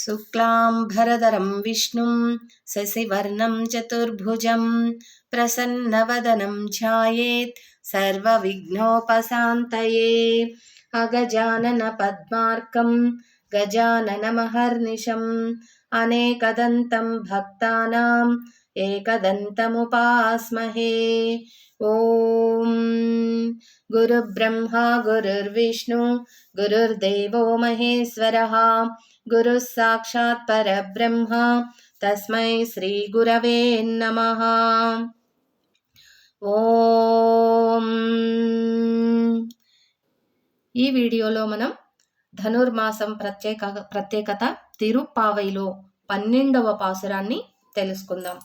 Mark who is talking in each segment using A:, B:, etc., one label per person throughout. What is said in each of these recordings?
A: शुक्लांभरधरं विष्णुं शशिवर्णं चतुर्भुजं प्रसन्नवदनं ध्यायेत् सर्वविघ्नोपशान्तये। अगजाननपद्मार्कं गजाननमहर्निशम् अनेकदन्तं भक्तानाम् एकदन्तमुपास्महे। ॐ गुरुब्रह्मा गुरुर्विष्णु गुरुर्देवो महेश्वरः गुरुः साक्षात् परब्रह्म तस्मै श्री गुरवे नमः। ఓం. ఈ వీడియోలో మనం ధనుర్మాసం ప్రత్యేకత తిరుప్పావైలో 12వ పాసురాన్ని తెలుసుకుందాం.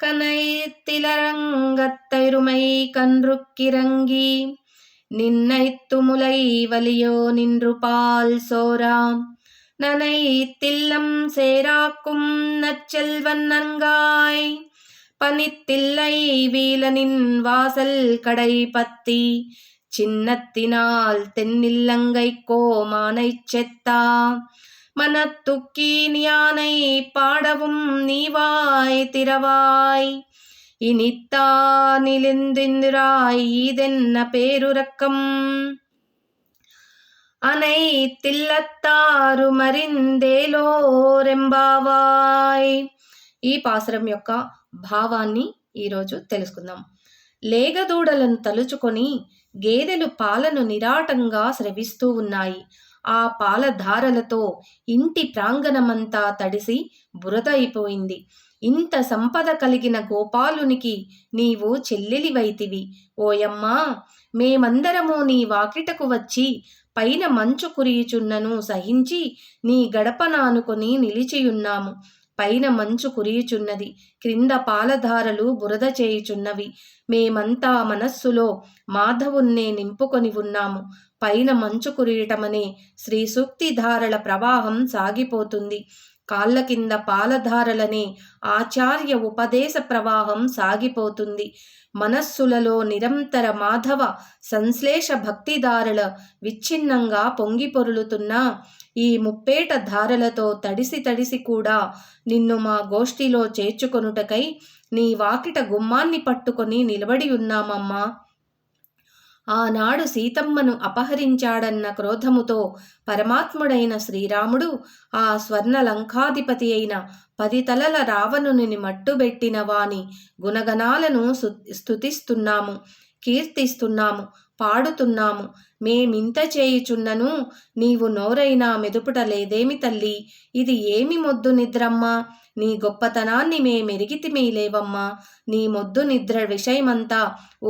A: కనైత్తిలరంగత్తైరుమై కన్రుక్కిరంగి నిన్నైత్తుములై వలియో నిన్రుపాల్ సోరా நனைத்தில்லம் சேராக்கும் நச்செல்வன் நன்காய் பனித்தில்லை வீலனின் வாசல் கடை பத்தி சின்னத்தினால் தென்னில்லங்கை கோமானை செத்தா மனத்துக்கி ஞானை பாடவும் நீவாய் திரவாய் இனித்தா நிலிந்திராய் இதென்ன பேருரக்கம் అనైతిల్లత్తారు మరిందేలోరెంబావాయ్. ఈ పాసురం యొక్క భావాన్ని ఈరోజు తెలుసుకుందాం. లేగదూడలను తలుచుకొని గేదెలు పాలను నిరాటంగా స్రవిస్తూ ఉన్నాయి. ఆ పాలధారలతో ఇంటి ప్రాంగణమంతా తడిసి బురద అయిపోయింది. ఇంత సంపద కలిగిన గోపాలునికి నీవు చెల్లెలివైతివి. ఓయమ్మా, మేమందరము నీ వాకిటకు వచ్చి పైన మంచు కురియుచున్నను సహించి నీ గడప నానుకొని నిలిచియున్నాము. పైన మంచు కురియుచున్నది, క్రింద పాలధారలు బురద చేయుచున్నవి. మేమంతా మనస్సులో మాధవున్నే నింపుకొని ఉన్నాము. పైన మంచు కురియటమనే శ్రీ సూక్తి ధారల ప్రవాహం సాగిపోతుంది. కాళ్ళ కింద పాలధారలనే ఆచార్య ఉపదేశ ప్రవాహం సాగిపోతుంది. మనస్సులలో నిరంతర మాధవ సంశ్లేష భక్తిధారల విచ్ఛిన్నంగా పొంగి పొరులుతున్న ఈ ముప్పేట ధారలతో తడిసి కూడా నిన్ను మా గోష్ఠిలో చేర్చుకొనుటకై నీ వాకిట గుమ్మాన్ని పట్టుకొని నిలబడి ఉన్నామమ్మా. ఆనాడు సీతమ్మను అపహరించాడన్న క్రోధముతో పరమాత్ముడైన శ్రీరాముడు ఆ స్వర్ణలంకాధిపతి అయిన 10 తలల రావణుని మట్టుబెట్టిన వాని గుణగణాలను స్తుతిస్తున్నాము, కీర్తిస్తున్నాము, పాడుతున్నాము. మేమింత చేయుచున్నను నీవు నోరైనా మెదుపుట లేదేమి తల్లి? ఇది ఏమి మొద్దు నిద్రమ్మా? నీ గొప్పతనాన్ని మేమెరిగితిమీ లేవమ్మా. నీ మొద్దు నిద్ర విషయమంతా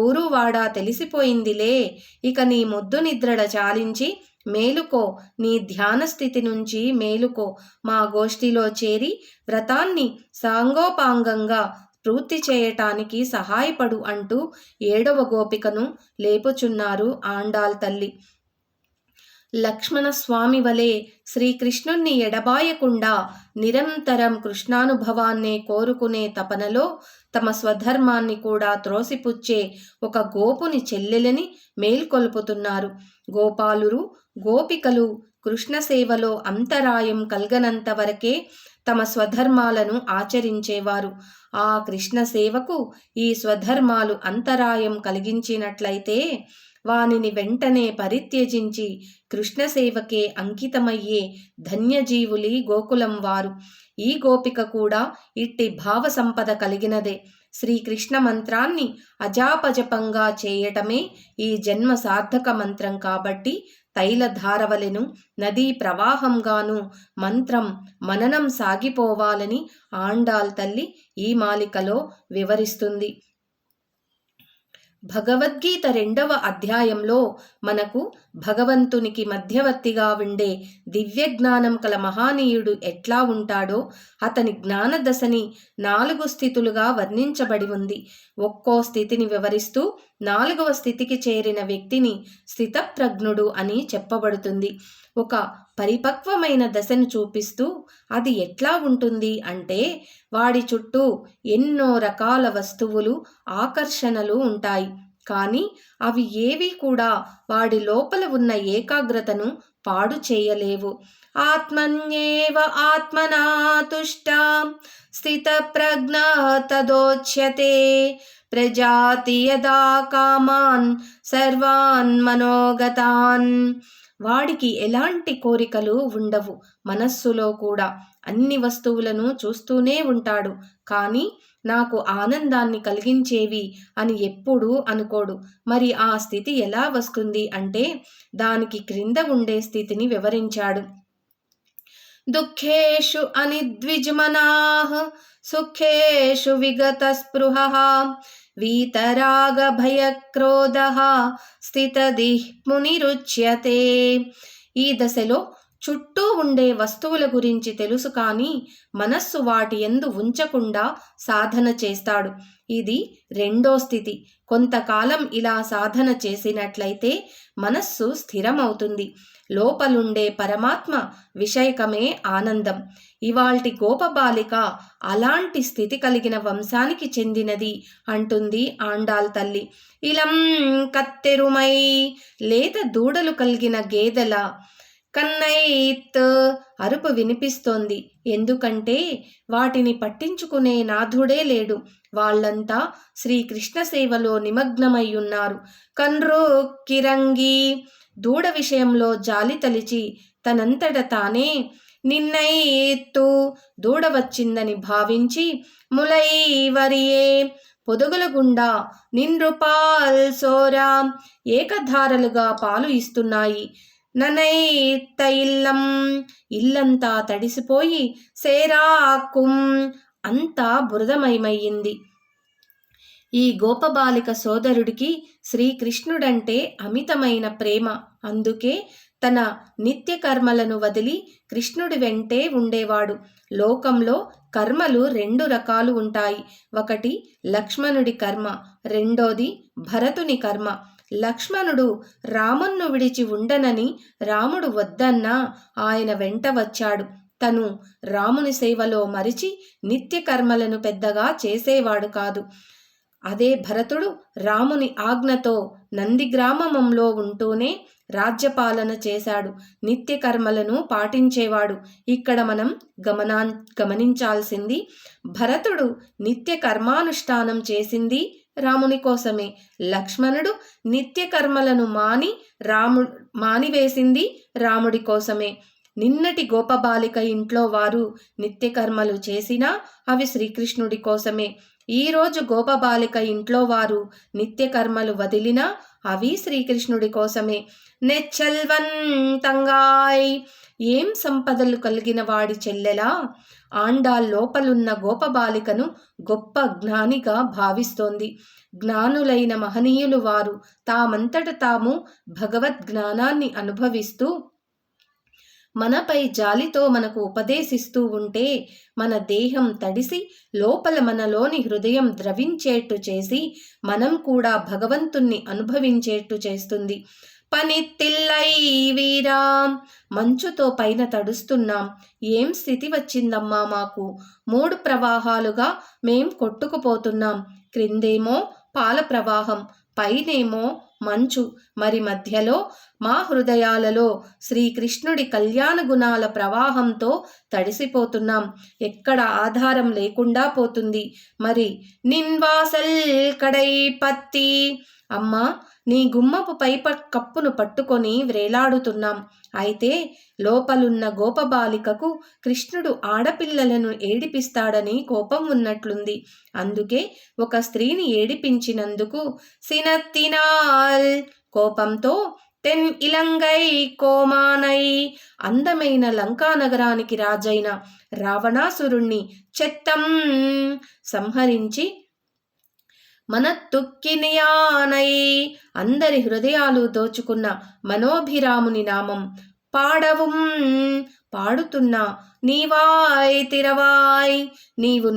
A: ఊరువాడా తెలిసిపోయిందిలే. ఇక నీ మొద్దు నిద్రడ చాలించి మేలుకో, నీ ధ్యాన స్థితి నుంచి మేలుకో. మా గోష్ఠిలో చేరి వ్రతాన్ని సాంగోపాంగంగా పూర్తి చేయటానికి సహాయపడు అంటూ 7వ గోపికను లేపుచున్నారు ఆండాల్ తల్లి. లక్ష్మణస్వామి వలె శ్రీకృష్ణుణ్ణి ఎడబాయకుండా నిరంతరం కృష్ణానుభవాన్నే కోరుకునే తపనలో తమ స్వధర్మాన్ని కూడా త్రోసిపుచ్చే ఒక గోపుని చెల్లెలని మేల్కొల్పుతున్నారు. గోపాలురు, గోపికలు కృష్ణ సేవలో అంతరాయం కల్గనంత వరకే తమ స్వధర్మాలను ఆచరించేవారు. ఆ కృష్ణ సేవకు ఈ స్వధర్మాలు అంతరాయం కలిగించినట్లయితే వానిని వెంటనే పరిత్యజించి కృష్ణ సేవకే అంకితమయ్యే ధన్యజీవులి గోకులం వారు. ఈ గోపిక కూడా ఇట్టి భావ సంపద కలిగినదే. శ్రీకృష్ణ మంత్రాన్ని అజాపజపంగా చేయటమే ఈ జన్మ సార్థక మంత్రం కాబట్టి తైలధారవలెను నదీ ప్రవాహంగాను మంత్రం మననం సాగిపోవాలని ఆండాల్ తల్లి ఈ మాలికలో వివరిస్తుంది. భగవద్గీత 2వ అధ్యాయంలో మనకు భగవంతునికి మధ్యవర్తిగా ఉండే దివ్య జ్ఞానం కల మహానీయుడు ఎట్లా ఉంటాడో అతని జ్ఞాన దశని 4 స్థితులుగా వర్ణించబడి ఉంది. ఒక్కో స్థితిని వివరిస్తూ 4వ స్థితికి చేరిన వ్యక్తిని స్థితప్రజ్ఞుడు అని చెప్పబడుతుంది. ఒక పరిపక్వమైన దశను చూపిస్తూ అది ఎట్లా ఉంటుంది అంటే వాడి చుట్టూ ఎన్నో రకాల వస్తువులు, ఆకర్షణలు ఉంటాయి. కానీ అవి ఏవి కూడా వాడి లోపల ఉన్న ఏకాగ్రతను పాడు చేయలేవు. ఆత్మన్యేవ ఆత్మనా తుష్టా స్థితప్రజ్ఞ తదోచ్యతే ప్రజాతి యదా కామాన్ సర్వాన్ మనోగతాన్. వాడికి ఎలాంటి కోరికలు ఉండవు. మనస్సులో కూడా అన్ని వస్తువులను చూస్తూనే ఉంటాడు. కానీ నాకు ఆనందాన్ని కలిగించేవి అని ఎప్పుడూ అనుకోడు. మరి ఆ స్థితి ఎలా వస్తుంది అంటే దానికి క్రింద ఉండే స్థితిని వివరించాడు. దుఃఖేషు అనిద్విజమనాః సుఖేషు విగత స్పృహః వీతరాగ భయక్రోధః స్థితదిః మునిరుచ్యతే. ఈ దశలో చుట్టూ ఉండే వస్తువుల గురించి తెలుసు కానీ మనస్సు వాటి యందు ఉంచకుండా సాధన చేస్తాడు. ఇది 2వ స్థితి. కొంతకాలం ఇలా సాధన చేసినట్లయితే మనస్సు స్థిరమవుతుంది. లోపలుండే పరమాత్మ విషయకమే ఆనందం. ఇవాల్టి గోపబాలిక అలాంటి స్థితి కలిగిన వంశానికి చెందినది అంటుంది ఆండాల్ తల్లి. ఇలం కత్తెరుమై లేత దూడలు కలిగిన గేదెల కన్నైత్ అరుపు వినిపిస్తోంది. ఎందుకంటే వాటిని పట్టించుకునే నాథుడే లేడు. వాళ్ళంతా శ్రీకృష్ణ సేవలో నిమగ్నమై ఉన్నారు. కన్రు కిరంగి దూడ విషయంలో జాలి తలిచి తనంతట తానే నిన్నైత్తు దూడ వచ్చిందని భావించి ములైవరియే పొదుగుల గుండా నిన్రుపాల్ సోరా ఏకధారలుగా పాలు ఇస్తున్నాయి. ననైత్త ఇల్లం ఇల్లంతా తడిసిపోయి సేరాకుం అంతా బురదమయమయ్యింది. ఈ గోపబాలిక సోదరుడికి శ్రీకృష్ణుడంటే అమితమైన ప్రేమ. అందుకే తన నిత్య కర్మలను వదిలి కృష్ణుడి వెంటే ఉండేవాడు. లోకంలో కర్మలు 2 రకాలు ఉంటాయి. ఒకటి లక్ష్మణుడి కర్మ, రెండోది భరతుని కర్మ. లక్ష్మణుడు రాముణ్ణి విడిచి ఉండనని రాముడు వద్దన్నా ఆయన వెంట వచ్చాడు. తను రాముని సేవలో మరిచి నిత్య కర్మలను పెద్దగా చేసేవాడు కాదు. అదే భరతుడు రాముని ఆజ్ఞతో నందిగ్రామంలో ఉంటూనే రాజ్యపాలన చేశాడు. నిత్య కర్మలను పాటించేవాడు. ఇక్కడ మనం గమనించాల్సింది భరతుడు నిత్య కర్మానుష్ఠానం చేసింది రాముని కోసమే. లక్ష్మణుడు నిత్య కర్మలను మానివేసింది రాముడి కోసమే. నిన్నటి గోపబాలిక ఇంట్లో వారు నిత్య కర్మలు చేసినా అవి శ్రీకృష్ణుడి కోసమే. ఈరోజు గోపబాలిక ఇంట్లో వారు నిత్య కర్మలు వదిలినా అవి శ్రీకృష్ణుడి కోసమే. నెచ్చల్వన్ తంగాయ్ ఏం సంపదలు కలిగిన వాడి చెల్లెలా ఆండాల్ లోపలున్న గోపబాలికను గొప్ప జ్ఞానిగా భావిస్తోంది. జ్ఞానులైన మహనీయులు వారు తామంతట తాము భగవద్ జ్ఞానాన్ని అనుభవిస్తూ మనపై జాలితో మనకు ఉపదేశిస్తూ ఉంటే మన దేహం తడిసి లోపల మనలోని హృదయం ద్రవించేట్టు చేసి మనం కూడా భగవంతుణ్ణి అనుభవించేట్టు చేస్తుంది. పనిత్తిల్లై వీరా మంచుతో పైన తడుస్తున్నాం. ఏం స్థితి వచ్చిందమ్మా మాకు. 3 ప్రవాహాలుగా మేం కొట్టుకుపోతున్నాం. క్రిందేమో పాల ప్రవాహం, పైనేమో మంచు, మరి మధ్యలో మా హృదయాలలో శ్రీకృష్ణుడి కళ్యాణ గుణాల ప్రవాహంతో తడిసిపోతున్నాం. ఎక్కడ ఆధారం లేకుండా పోతుంది. మరి నిన్వాసల్ కడై పత్తి అమ్మా నీ గుమ్మపు పై కప్పును పట్టుకొని వ్రేలాడుతున్నాం. అయితే లోపలున్న గోపబాలికకు కృష్ణుడు ఆడపిల్లలను ఏడిపిస్తాడని కోపం ఉన్నట్లుంది. అందుకే ఒక స్త్రీని ఏడిపించినందుకు సినత్తినాల్ కోపంతో తెన్ ఇలంగై కోమానై అందమైన లంకా నగరానికి రాజైన రావణాసురుణ్ణి చెత్తం సంహరించి మనతుక్కినియానై అందరి హృదయాలు దోచుకున్న మనోభిరాముని నామం పాడவும் పాడుతున్నా నీవాయ్ తిరవాయ్ నీవు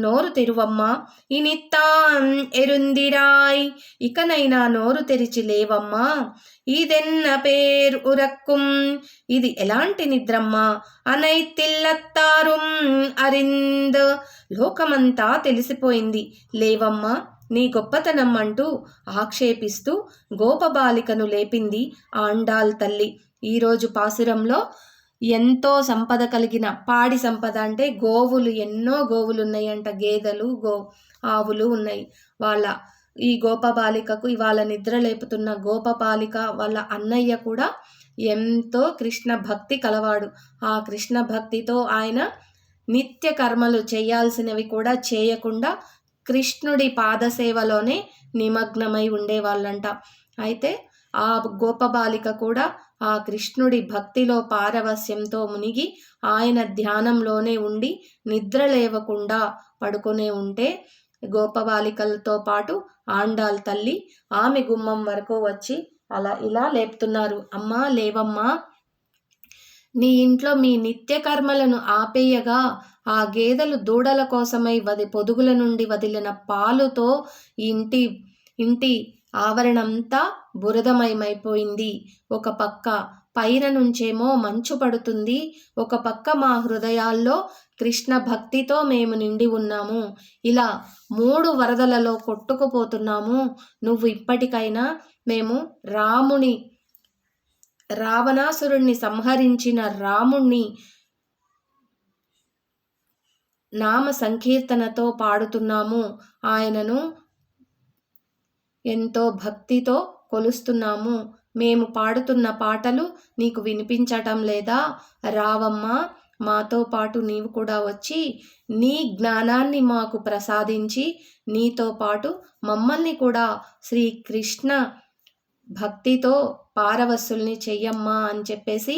A: నోరు తెరువమ్మా ఇనిత్తాం ఎరుందిరాయ్ ఇకనైనా నోరు తెరిచి లేవమ్మా ఇదెన్న పేర్ ఉరక్కుం ఇది ఎలాంటి నిద్రమ్మా అనైతిల్లత్తారుం అరింద్ లోకమంతా తెలిసిపోయింది లేవమ్మా నీ గొప్పతనం అంటూ ఆక్షేపిస్తూ గోపబాలికను లేపింది ఆండాల్ తల్లి. ఈరోజు పాసురంలో ఎంతో సంపద కలిగిన పాడి సంపద అంటే గోవులు ఎన్నో గోవులు ఉన్నాయంట, గేదెలు ఆవులు ఉన్నాయి. ఈ గోపబాలికకు ఇవాళ నిద్ర లేపుతున్న గోపబాలిక వాళ్ళ అన్నయ్య కూడా ఎంతో కృష్ణ భక్తి కలవాడు. ఆ కృష్ణ భక్తితో ఆయన నిత్య కర్మలు చేయాల్సినవి కూడా చేయకుండా కృష్ణుడి పాదసేవలోనే నిమగ్నమై ఉండేవాళ్ళంట. అయితే ఆ గోపబాలిక కూడా ఆ కృష్ణుడి భక్తిలో పారవస్యంతో మునిగి ఆయన ధ్యానంలోనే ఉండి నిద్ర లేవకుండా పడుకునే ఉంటే గోపబాలికలతో పాటు ఆండాల్ తల్లి ఆమె గుమ్మం వరకు వచ్చి ఇలా లేపుతున్నారు. అమ్మా లేవమ్మా, నీ ఇంట్లో మీ నిత్య కర్మలను ఆపేయగా ఆ గేదెలు దూడల కోసమై పొదుగుల నుండి వదిలిన పాలుతో ఇంటి ఆవరణంతా బురదమయమైపోయింది. ఒక పక్క పైన నుంచేమో మంచు పడుతుంది, ఒక పక్క మా హృదయాల్లో కృష్ణ భక్తితో మేము నిండి ఉన్నాము. ఇలా 3 వరదలలో కొట్టుకుపోతున్నాము. నువ్వు ఇప్పటికైనా మేము రావణాసురుణ్ణి సంహరించిన రాముణ్ణి నామ సంకీర్తనతో పాడుతున్నాము, ఆయనను ఎంతో భక్తితో కొలుస్తున్నాము. మేము పాడుతున్న పాటలు నీకు వినిపించటం లేదా? రావమ్మా, మాతో పాటు నీవు కూడా వచ్చి నీ జ్ఞానాన్ని మాకు ప్రసాదించి నీతో పాటు మమ్మల్ని కూడా శ్రీకృష్ణ భక్తితో పారవస్సుల్ని చెయ్యమ్మా అని చెప్పేసి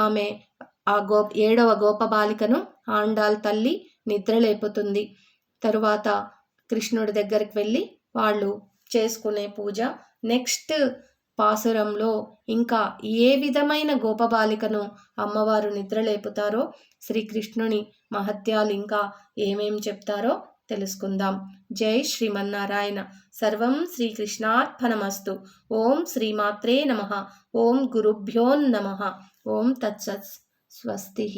A: ఆమె ఆ 7వ గోపబాలికను ఆండాల్ తల్లి నిద్రలేపుతుంది. తరువాత కృష్ణుడి దగ్గరికి వెళ్ళి వాళ్ళు చేసుకునే పూజ. నెక్స్ట్ పాసురంలో ఇంకా ఏ విధమైన గోపబాలికను అమ్మవారు నిద్రలేపుతారో, శ్రీకృష్ణుని మహత్యాలు ఇంకా ఏమేం చెప్తారో తెలుసుకుందాం. జై శ్రీమన్నారాయణ. సర్వం శ్రీకృష్ణార్పణమస్తు. ఓం శ్రీమాత్రే నమః. ఓం గురుభ్యో నమః. ఓం తత్సత్. స్వస్తి.